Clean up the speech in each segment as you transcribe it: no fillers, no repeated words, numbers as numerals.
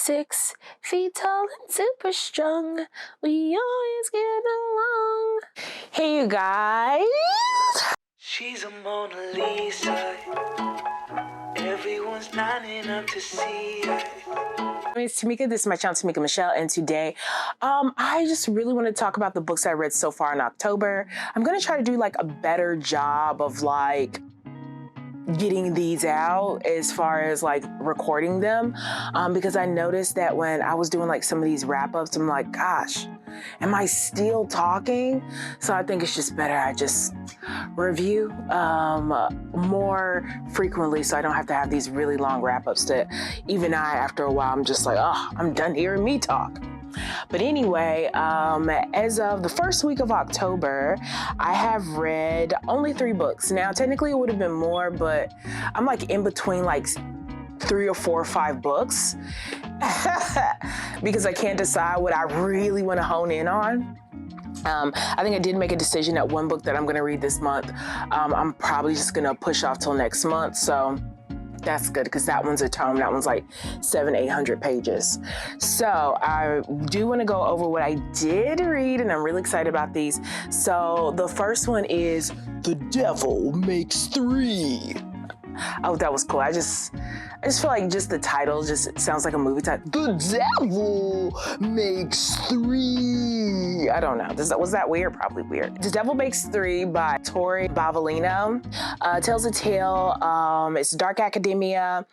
6 feet tall and super strong. We always get along. Hey, you guys. She's a Mona Lisa. Everyone's lining up to see her. It's Tamika. This is my channel, Tamika Michelle, and today I just really want to talk about the books I read so far in October. I'm going to try to do like a better job of like getting these out as far as like recording them because I noticed that when I was doing like some of these wrap-ups, I'm like, gosh, am I still talking? So I think it's just better I just review more frequently so I don't have to have these really long wrap-ups that even after a while, I'm just like, oh, I'm done hearing me talk. But anyway, as of the first week of October, I have read only 3 books. Now, technically it would have been more, but I'm like in between like 3 or 4 or 5 books because I can't decide what I really want to hone in on. I think I did make a decision that one book that I'm going to read this month, I'm probably just going to push off till next month. So that's good because that one's a tome. That one's like 700-800 pages. So I do want to go over what I did read, and I'm really excited about these. So the first one is The Devil Makes 3. Oh, that was cool. I just feel like just the title just sounds like a movie title. The Devil Makes 3. I don't know. Was that weird? Probably weird. The Devil Makes 3 by Tori Bavolino. Tells a tale. It's dark academia.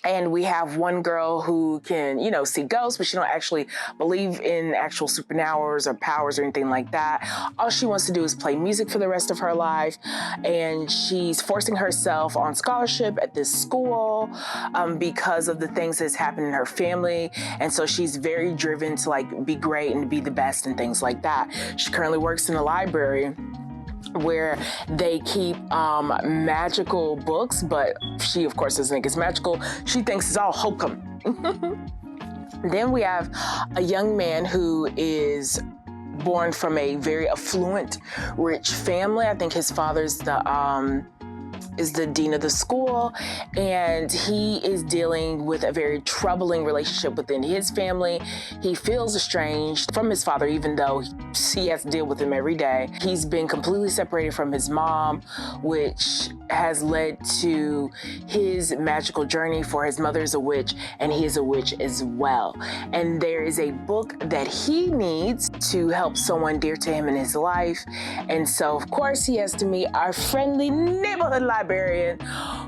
And we have one girl who can, you know, see ghosts, but she don't actually believe in actual superpowers or powers or anything like that. All she wants to do is play music for the rest of her life. And she's forcing herself on scholarship at this school because of the things that's happened in her family. And so she's very driven to like be great and be the best and things like that. She currently works in a library where they keep magical books, but she of course doesn't think it's magical. She thinks it's all hokum. Then we have a young man who is born from a very affluent, rich family. I think his father's the dean of the school, and he is dealing with a very troubling relationship within his family. He feels estranged from his father, even though he has to deal with him every day. He's been completely separated from his mom, which has led to his magical journey, for his mother is a witch and he is a witch as well. And there is a book that he needs to help someone dear to him in his life. And so of course he has to meet our friendly neighborhood librarian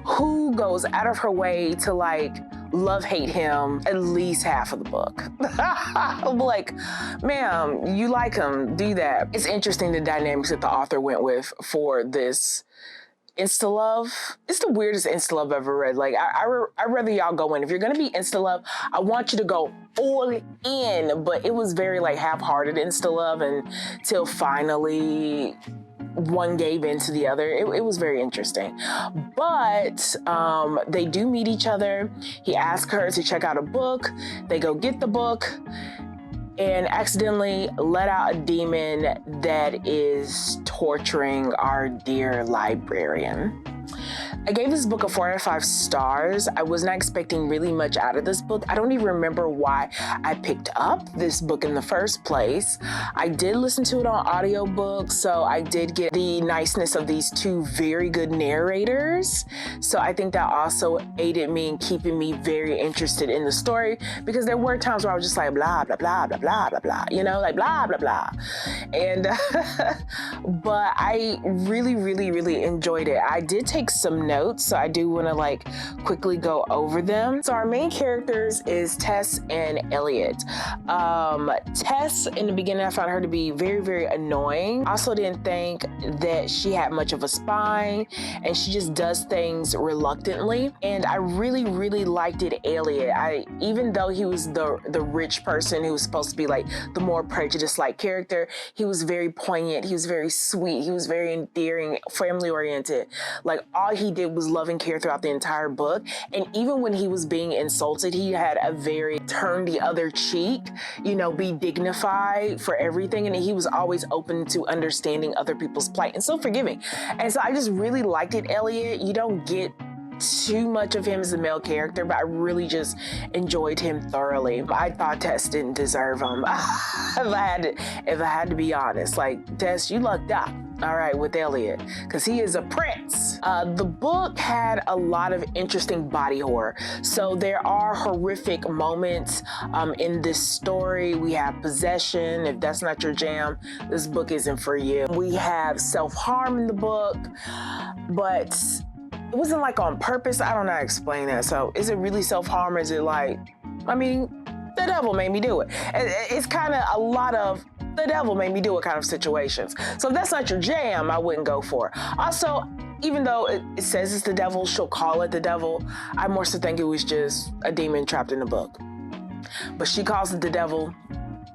who goes out of her way to like love-hate him at least half of the book. I'm like, ma'am, you like him, do that. It's interesting the dynamics that the author went with for this insta-love. It's the weirdest insta-love I've ever read. Like, I'd rather y'all go in. If you're gonna be insta-love, I want you to go all in, but it was very like half-hearted insta-love until finally one gave in to the other. It was very interesting. But they do meet each other. He asks her to check out a book. They go get the book and accidentally let out a demon that is torturing our dear librarian. I gave this book a 4 out of 5 stars. I was not expecting really much out of this book. I don't even remember why I picked up this book in the first place. I did listen to it on audiobook, so I did get the niceness of these 2 very good narrators. So I think that also aided me in keeping me very interested in the story, because there were times where I was just like blah, blah, blah, blah, blah, blah, blah, you know, like blah, blah, blah. And, but I really, really, really enjoyed it. I did take some notes, so I do want to like quickly go over them. So our main characters is Tess and Elliot. Tess, in the beginning, I found her to be very, very annoying. I also didn't think that she had much of a spine, and she just does things reluctantly. And I really, really liked it, Elliot. Even though he was the rich person who was supposed to be like the more prejudiced-like character, he was very poignant. He was very sweet. He was very endearing, family-oriented. Like all he did was love and care throughout the entire book. And even when he was being insulted, he had a very turn the other cheek, you know, be dignified for everything. And he was always open to understanding other people's plight and so forgiving. And so I just really liked it, Elliot. You don't get too much of him as a male character, but I really just enjoyed him thoroughly. I thought Tess didn't deserve him. If I had to be honest, like, Tess, you lucked out, all right, with Elliot, because he is a prince. The book had a lot of interesting body horror. So there are horrific moments in this story. We have possession. If that's not your jam, this book isn't for you. We have self-harm in the book, but it wasn't like on purpose. I don't know how to explain that. So is it really self-harm? Is it like, I mean, the devil made me do it. It's kind of a lot of the devil made me do it kind of situations. So if that's not your jam, I wouldn't go for it. Also, even though it says it's the devil, she'll call it the devil, I more so think it was just a demon trapped in the book. But she calls it the devil.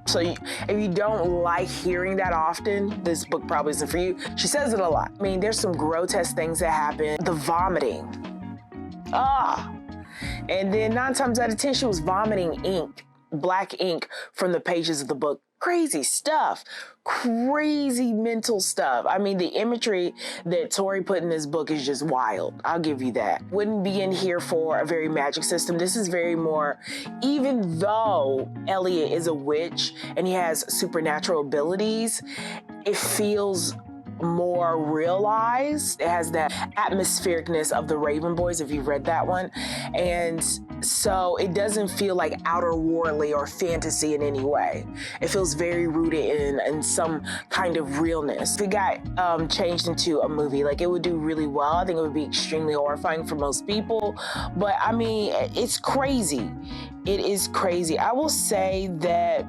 So if you don't like hearing that often, this book probably isn't for you. She says it a lot. I mean, there's some grotesque things that happen. The vomiting. And then 9 times out of 10, she was vomiting ink, black ink from the pages of the book. Crazy stuff, crazy mental stuff. I mean, the imagery that Tori put in this book is just wild. I'll give you that. Wouldn't be in here for a very magic system. This is very more, even though Elliot is a witch and he has supernatural abilities, it feels more realized. It has that atmosphericness of the Raven Boys, if you've read that one. And so it doesn't feel like outer worldly or fantasy in any way. It feels very rooted in some kind of realness. If it got changed into a movie, like, it would do really well. I think it would be extremely horrifying for most people. But I mean, it's crazy. It is crazy. I will say that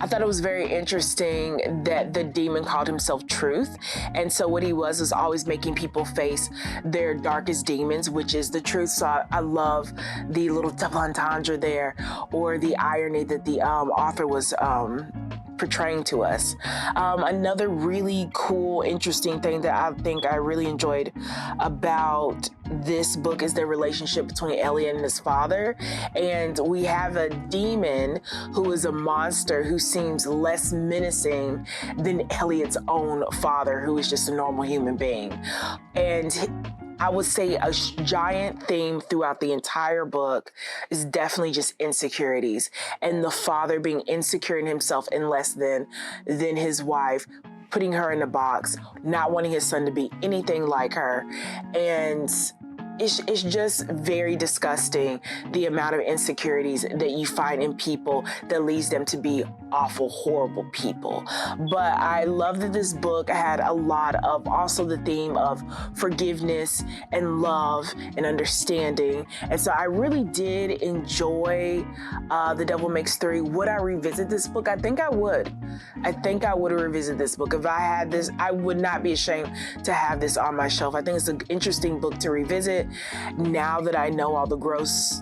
I thought it was very interesting that the demon called himself Truth. And so what he was always making people face their darkest demons, which is the truth. So I love the little double entendre there, or the irony that the author was portraying to us. Another really cool, interesting thing that I think I really enjoyed about this book is the relationship between Elliot and his father. And we have a demon who is a monster who seems less menacing than Elliot's own father, who is just a normal human being. And I would say a giant theme throughout the entire book is definitely just insecurities, and the father being insecure in himself and less than his wife, putting her in a box, not wanting his son to be anything like her. And it's just very disgusting, the amount of insecurities that you find in people that leads them to be awful, horrible people. But I love that this book had a lot of also the theme of forgiveness and love and understanding. And so I really did enjoy The Devil Makes Three. Would I revisit this book? I think I would. I think I would revisit this book. If I had this, I would not be ashamed to have this on my shelf. I think it's an interesting book to revisit now that I know all the gross,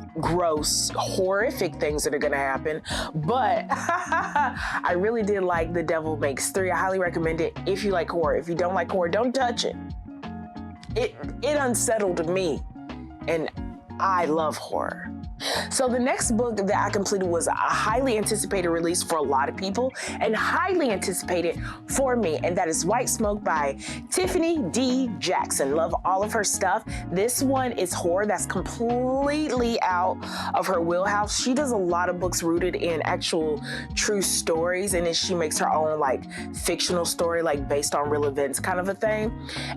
horrific things that are gonna happen. But I really did like The Devil Makes Three. I highly recommend it if you like horror. If you don't like horror, don't touch it. It unsettled me, and I love horror. So the next book that I completed was a highly anticipated release for a lot of people and highly anticipated for me, and that is White Smoke by Tiffany D. Jackson. Love all of her stuff. This one is horror that's completely out of her wheelhouse. She does a lot of books rooted in actual true stories, and then she makes her own like fictional story, like based on real events kind of a thing.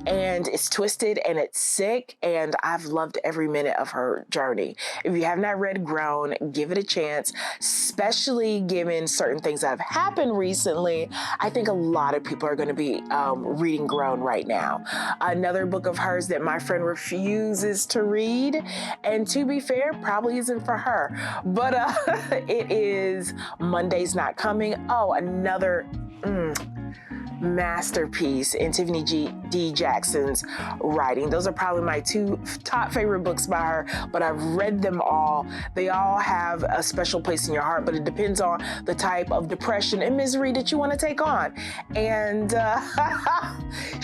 And it's twisted and it's sick, and I've loved every minute of her journey. If you have not read Grown, give it a chance, especially given certain things that have happened recently. I think a lot of people are going to be reading Grown right now. Another book of hers that my friend refuses to read, and to be fair, probably isn't for her, but it is Monday's Not Coming. Oh, another masterpiece in Tiffany D. Jackson's writing. Those are probably my 2 top favorite books by her, but I've read them all. They all have a special place in your heart, but it depends on the type of depression and misery that you want to take on. And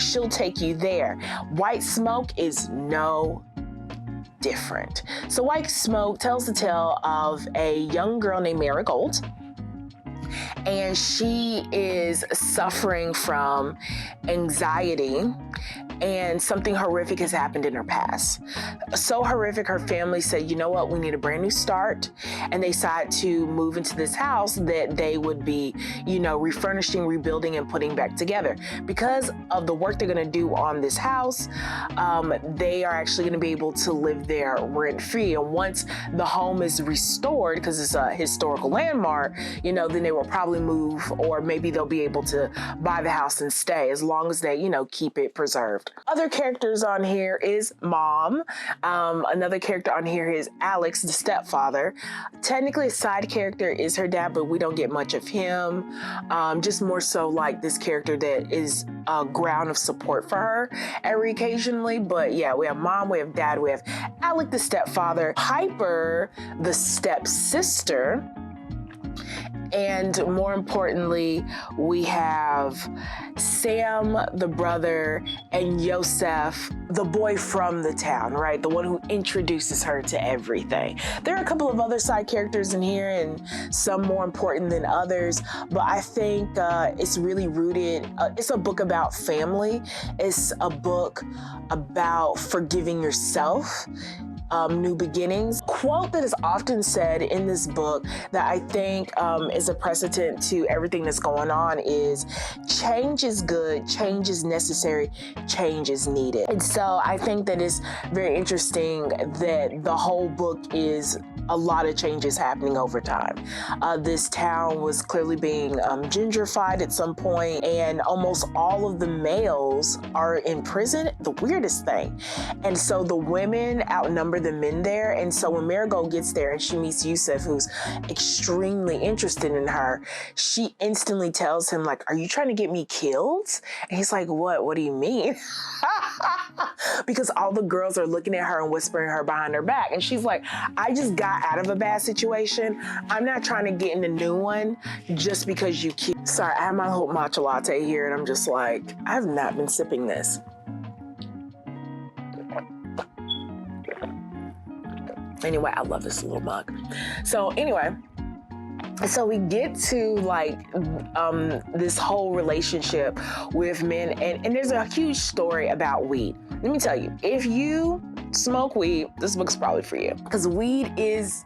she'll take you there. White Smoke is no different. So White Smoke tells the tale of a young girl named Marigold, and she is suffering from anxiety and something horrific has happened in her past. So horrific, her family said, you know what, we need a brand new start. And they decided to move into this house that they would be, refurnishing, rebuilding, and putting back together. Because of the work they're gonna do on this house, they are actually gonna be able to live there rent-free. And once the home is restored, because it's a historical landmark, then they will probably move, or maybe they'll be able to buy the house and stay, as long as they, keep it preserved. Other characters on here is Mom. Another character on here is Alex, the stepfather. Technically a side character is her dad, but we don't get much of him. Just more so like this character that is a ground of support for her every occasionally. But yeah, we have Mom, we have Dad, we have Alec, the stepfather, Piper, the stepsister, and more importantly, we have Sam, the brother, and Yosef, the boy from the town, right? The one who introduces her to everything. There are a couple of other side characters in here, and some more important than others, but I think it's really rooted, it's a book about family. It's a book about forgiving yourself. New beginnings. Quote that is often said in this book that I think is a precedent to everything that's going on is, change is good, change is necessary, change is needed. And so I think that it's very interesting that the whole book is a lot of changes happening over time. This town was clearly being gentrified at some point, and almost all of the males are in prison, the weirdest thing. And so the women outnumber the men there. And so when Marigold gets there and she meets Yusuf, who's extremely interested in her, she instantly tells him, like, are you trying to get me killed? And he's like, what do you mean? Because all the girls are looking at her and whispering her behind her back. And she's like, I just got out of a bad situation. I'm not trying to get in a new one just because you keep. Sorry, I have my whole matcha latte here and I'm just like, I have not been sipping this. Anyway, I love this little mug. So anyway, so we get to like this whole relationship with men, and there's a huge story about weed. Let me tell you, if you smoke weed, this book's probably for you, because weed is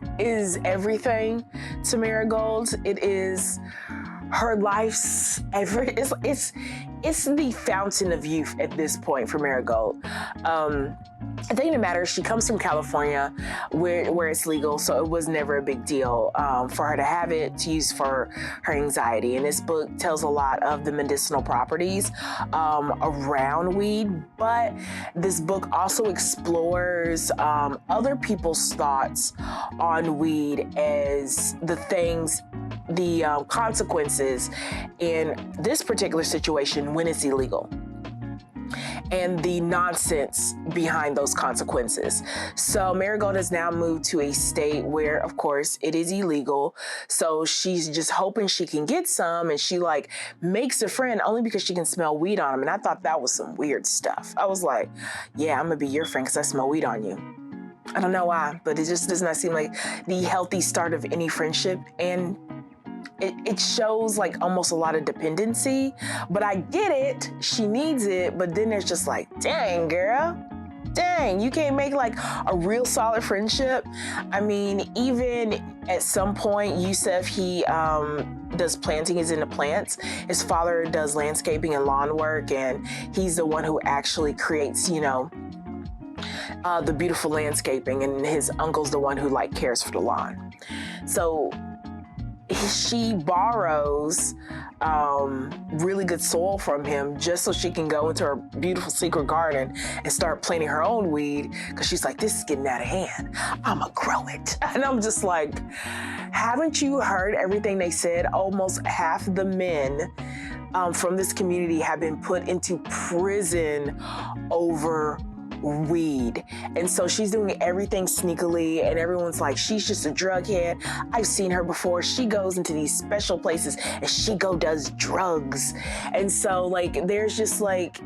everything to Marigold. It is her life's it's the fountain of youth at this point for Marigold. The thing that matters, she comes from California where it's legal, so it was never a big deal for her to have it to use for her anxiety. And this book tells a lot of the medicinal properties around weed, but this book also explores other people's thoughts on weed as the things, the consequences in this particular situation when it's illegal, and the nonsense behind those consequences. So Marigold has now moved to a state where, of course, it is illegal. So she's just hoping she can get some, and she like makes a friend only because she can smell weed on him. And I thought that was some weird stuff. I was like, yeah, I'm gonna be your friend because I smell weed on you. I don't know why, but it just does not seem like the healthy start of any friendship. And it shows like almost a lot of dependency, but I get it. She needs it, but then there's just like, dang, girl. Dang, you can't make like a real solid friendship. I mean, even at some point, Yusuf, he does planting, he's into plants. His father does landscaping and lawn work, and he's the one who actually creates, the beautiful landscaping, and his uncle's the one who like cares for the lawn. So she borrows really good soil from him just so she can go into her beautiful secret garden and start planting her own weed, because she's like, this is getting out of hand. I'ma grow it. And I'm just like, haven't you heard everything they said? Almost half the men from this community have been put into prison over weed. And so she's doing everything sneakily, and everyone's like, she's just a drug head. I've seen her before. She goes into these special places and she does drugs. And so like there's just like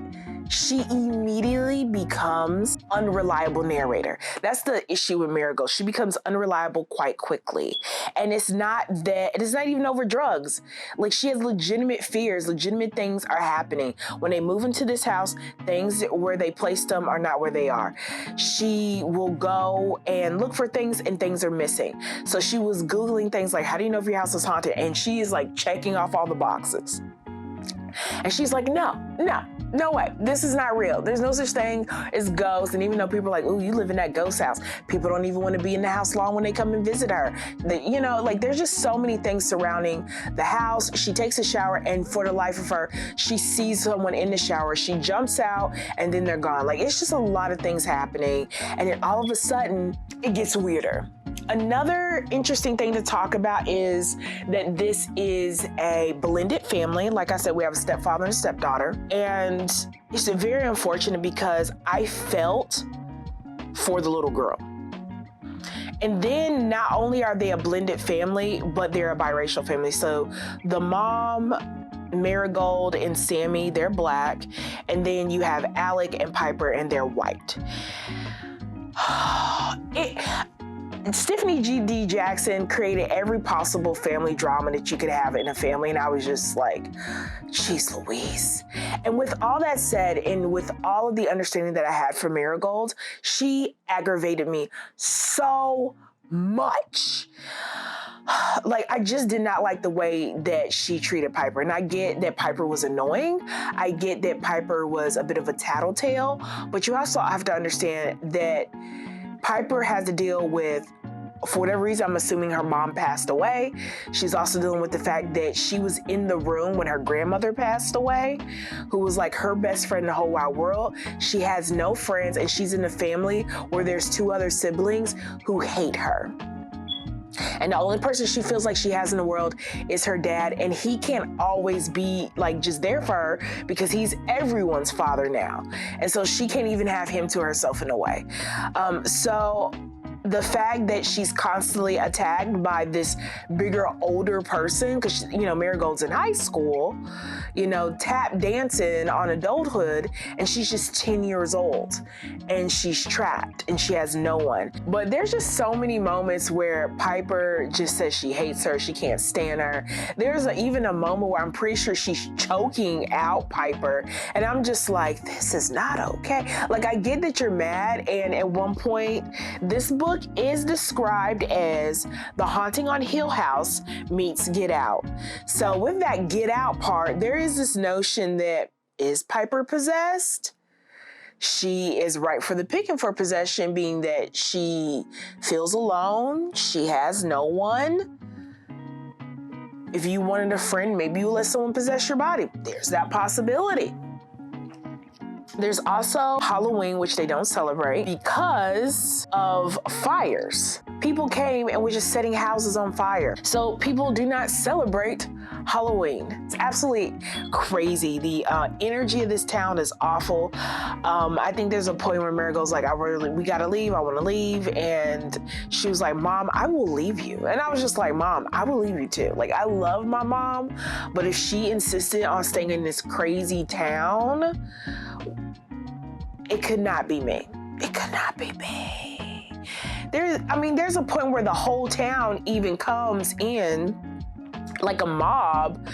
she immediately becomes unreliable narrator. That's the issue with Marigold. She becomes unreliable quite quickly. And it's not even over drugs. Like, she has legitimate fears, legitimate things are happening. When they move into this house, things where they placed them are not where they are. She will go and look for things and things are missing. So she was Googling things like, how do you know if your house is haunted? And she is like checking off all the boxes. And she's like, no way. This is not real. There's no such thing as ghosts. And even though people are like, ooh, you live in that ghost house, people don't even want to be in the house long when they come and visit her. There's just so many things surrounding the house. She takes a shower, and for the life of her, she sees someone in the shower. She jumps out, and then they're gone. Like, it's just a lot of things happening. And then all of a sudden, it gets weirder. Another interesting thing to talk about is that this is a blended family. Like I said, we have a stepfather and a stepdaughter. And it's very unfortunate because I felt for the little girl. And then not only are they a blended family, but they're a biracial family. So the mom, Marigold and Sammy, they're Black. And then you have Alec and Piper, and they're white. Stephanie G.D. Jackson created every possible family drama that you could have in a family, and I was just like, geez Louise. And with all that said, and with all of the understanding that I had for Marigold, she aggravated me so much. Like, I just did not like the way that she treated Piper. And I get that Piper was annoying. I get that Piper was a bit of a tattletale, but you also have to understand that Piper has to deal with, for whatever reason, I'm assuming her mom passed away. She's also dealing with the fact that she was in the room when her grandmother passed away, who was like her best friend in the whole wide world. She has no friends, and she's in a family where there's 2 other siblings who hate her. And the only person she feels like she has in the world is her dad, and he can't always be like just there for her because he's everyone's father now. And so she can't even have him to herself in a way. So the fact that she's constantly attacked by this bigger, older person, because, Marigold's in high school, tap dancing on adulthood, and she's just 10 years old, and she's trapped, and she has no one. But there's just so many moments where Piper just says she hates her, she can't stand her. There's even a moment where I'm pretty sure she's choking out Piper, and I'm just like, this is not okay. Like, I get that you're mad, and at one point, this book is described as The Haunting on Hill House meets Get Out. So with that Get Out part, there is this notion that, is Piper possessed? She is ripe for the picking for possession, being that she feels alone, she has no one. If you wanted a friend, maybe you let someone possess your body. There's that possibility. There's also Halloween, which they don't celebrate because of fires. People came and were just setting houses on fire. So people do not celebrate Halloween. It's absolutely crazy. The energy of this town is awful. I think there's a point where Marigold's like, we gotta leave, I wanna leave. And she was like, Mom, I will leave you. And I was just like, Mom, I will leave you too. Like, I love my mom, but if she insisted on staying in this crazy town, it could not be me. It could not be me. There's a point where the whole town even comes in like a mob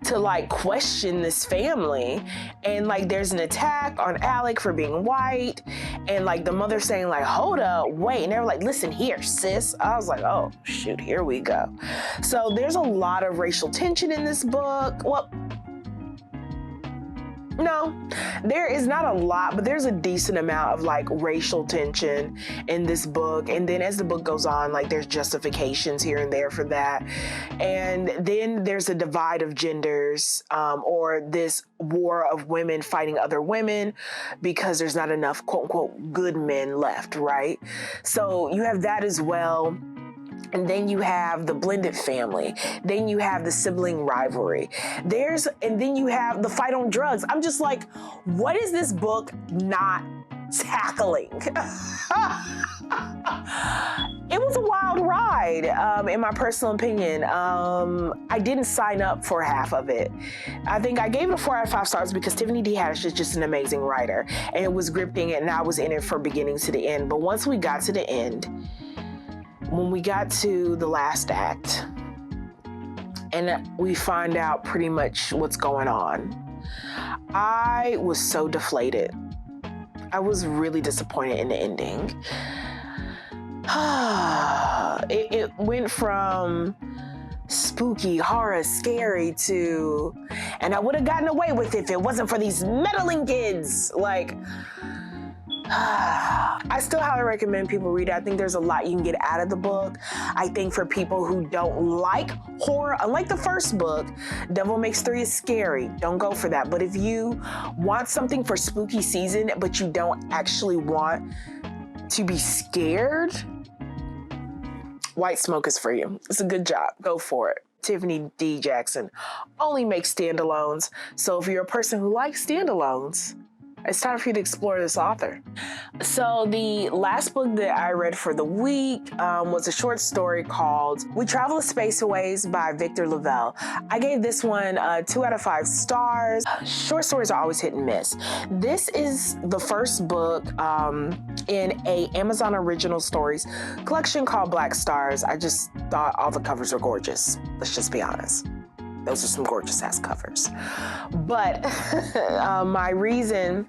to like question this family, and like there's an attack on Alec for being white, and like the mother saying like, hold up, wait, and they were like, listen here, sis. I was like, oh shoot, here we go. So there's a lot of racial tension in this book. Well, no, there is not a lot, but there's a decent amount of like racial tension in this book. And then as the book goes on, like there's justifications here and there for that. And then there's a divide of genders, or this war of women fighting other women because there's not enough quote unquote good men left, right? So you have that as well. And then you have the blended family. Then you have the sibling rivalry. And then you have the fight on drugs. I'm just like, what is this book not tackling? It was a wild ride. tried, in my personal opinion. I didn't sign up for half of it. I think I gave it a 4 out of 5 stars because Tiffany D. Haddish is just an amazing writer, and it was gripping, and I was in it from beginning to the end. But once we got to the end, when we got to the last act, and we find out pretty much what's going on, I was so deflated. I was really disappointed in the ending. It went from spooky, horror, scary to, and I would have gotten away with it if it wasn't for these meddling kids. Like, I still highly recommend people read it. I think there's a lot you can get out of the book. I think for people who don't like horror, unlike the first book, Devil Makes 3 is scary. Don't go for that. But if you want something for spooky season, but you don't actually want to be scared, White Smoke is for you. It's a good job. Go for it. Tiffany D. Jackson only makes standalones. So if you're a person who likes standalones, it's time for you to explore this author. So the last book that I read for the week was a short story called We Travel The Spaceways by Victor Lavelle. I gave this one 2 out of 5 stars. Short stories are always hit and miss. This is the first book in a Amazon Original Stories collection called Black Stars. I just thought all the covers were gorgeous. Let's just be honest. Those are some gorgeous ass covers. But my reason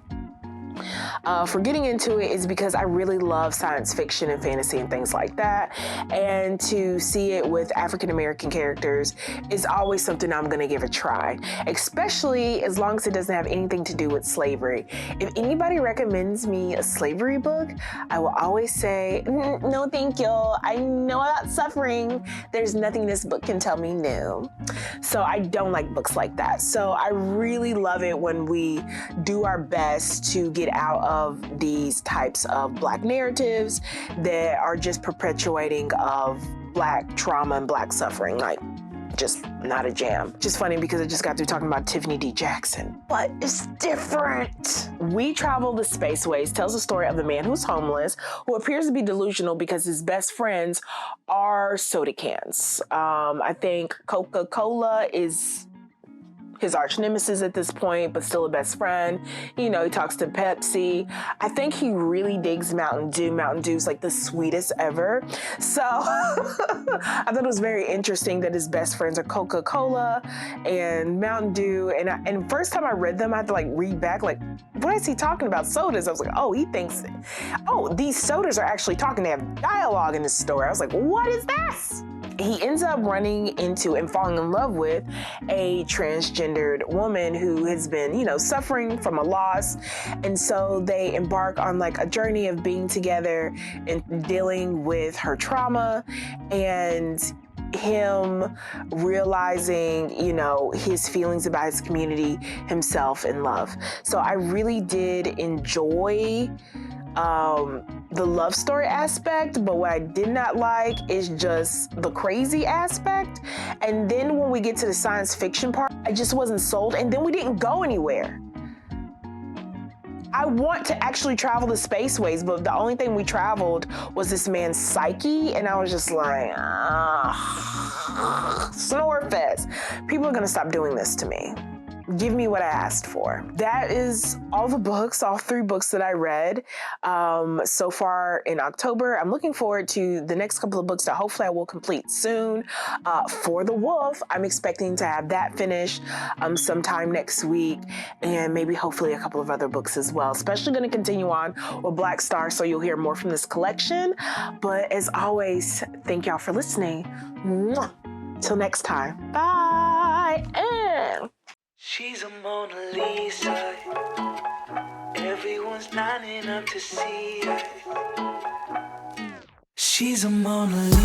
for getting into it is because I really love science fiction and fantasy and things like that. And to see it with African-American characters is always something I'm gonna give a try, especially as long as it doesn't have anything to do with slavery. If anybody recommends me a slavery book, I will always say, no, thank you. I know about suffering. There's nothing this book can tell me new. So I don't like books like that. So I really love it when we do our best to get out of these types of Black narratives that are just perpetuating of Black trauma and Black suffering. Like, just not a jam. Just funny because I just got through talking about Tiffany D. Jackson, but it's different. We Travel The Spaceways tells the story of the man who's homeless, who appears to be delusional because his best friends are soda cans. I think Coca-Cola is his arch nemesis at this point, but still a best friend. You know, he talks to Pepsi. I think he really digs Mountain Dew. Mountain Dew's like the sweetest ever. So I thought it was very interesting that his best friends are Coca-Cola and Mountain Dew. And first time I read them, I had to like read back, like, what is he talking about? Sodas. I was like, oh, he thinks, oh, these sodas are actually talking. They have dialogue in this story. I was like, what is this? He ends up running into and falling in love with a transgendered woman who has been, you know, suffering from a loss. And so they embark on like a journey of being together and dealing with her trauma and him realizing, you know, his feelings about his community, himself, and love. So I really did enjoy the love story aspect, but what I did not like is just the crazy aspect. And then when we get to the science fiction part, I just wasn't sold, and then we didn't go anywhere. I want to actually travel the spaceways, but the only thing we traveled was this man's psyche, and I was just like, snore fest. People are gonna stop doing this to me. Give me what I asked for. That is all the books, all 3 books that I read so far in October. I'm looking forward to the next couple of books that hopefully I will complete soon. For The Wolf, I'm expecting to have that finished sometime next week, and maybe hopefully a couple of other books as well. Especially going to continue on with Black Star, so you'll hear more from this collection. But as always, thank y'all for listening. Mwah. Till next time. Bye. She's a Mona Lisa. Everyone's lining up to see her. She's a Mona Lisa.